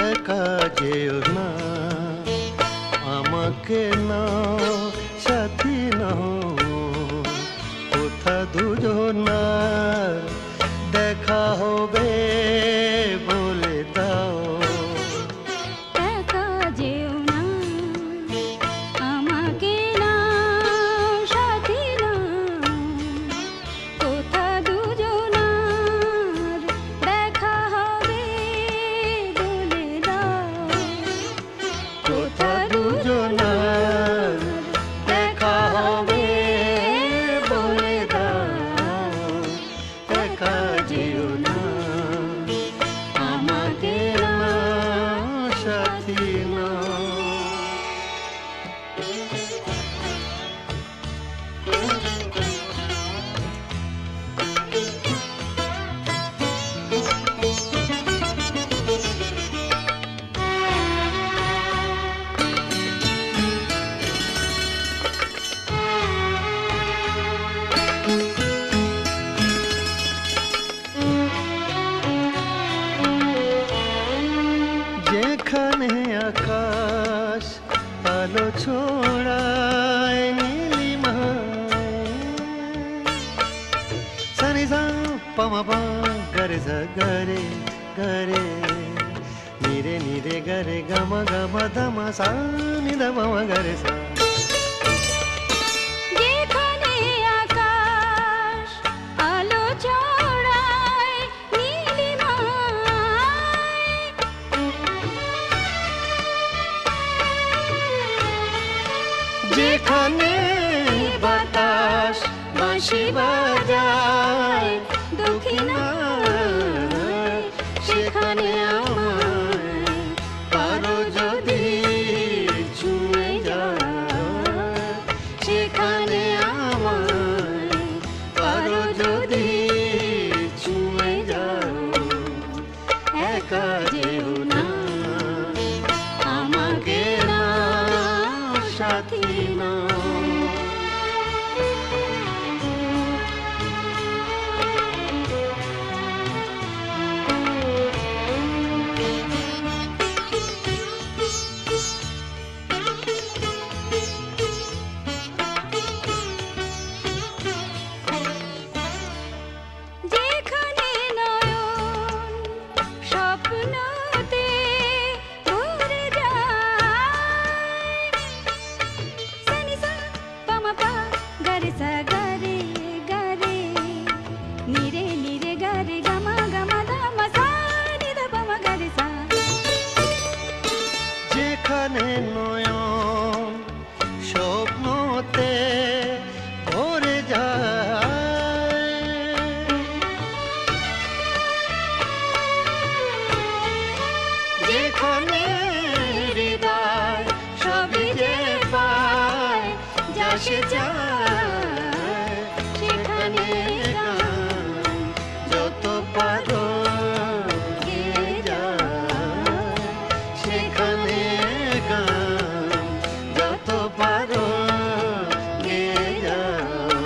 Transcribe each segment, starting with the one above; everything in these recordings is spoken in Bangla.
একা যেও না, আমাকে নাও সাথী নাও, কোথা দুজনার দেখা হবে বলে দাও। একা যেও না, আমাকে নাও সাথী নাও, কোথা দুজনার দেখা হবে বলে দাও। কোথা দুজনার দেখা হবে বলে দাও। একা যেও না, আমাকে নাও সাথী নাও। যেখানে আকাশ আলো ছড়ায় নীলিমায়, সানি সা পামা পা গরে সা গরে গরে, নিরে নিরে গরে গামা গামা ধামা সা নি ধা পামা গরে সা। যেখানে আকাশ আলো ছড়ায় নীলিমায়, যেখানে বাতাস বাঁশি বাজায় দক্ষিণায়, সেখানে আমায় পারো যদি ছুঁয়ে যায়, সেখানে আমায় পারো যদি ছুঁয়ে যাও। একা যেও না, আমাকে নাও সাথী নাও। যেখানে নয়ন স্বপ্নতে ভরে যায়, সানি সা পামা পা গরে সা গরে গরে, নিরে নিরে গরে গামা গামা ধামা সা নি ধা পামা গরে সা। যেখানে নয়ন স্বপ্নতে ভরে যায়, যেখানে হৃদয় সবই যে পায় যা সে চায়, সেখানে গান যত পারো গেয়ে যায়, সেখানে গান যত পারো গেয়ে যাও।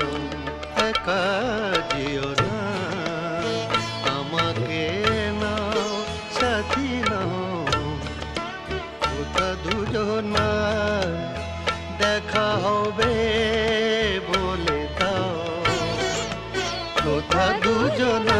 একা যেও না, আমাকে নাও সাথী নাও, কোথা দুজনার দেখা হবে বলে দাও। কোথা দুজনার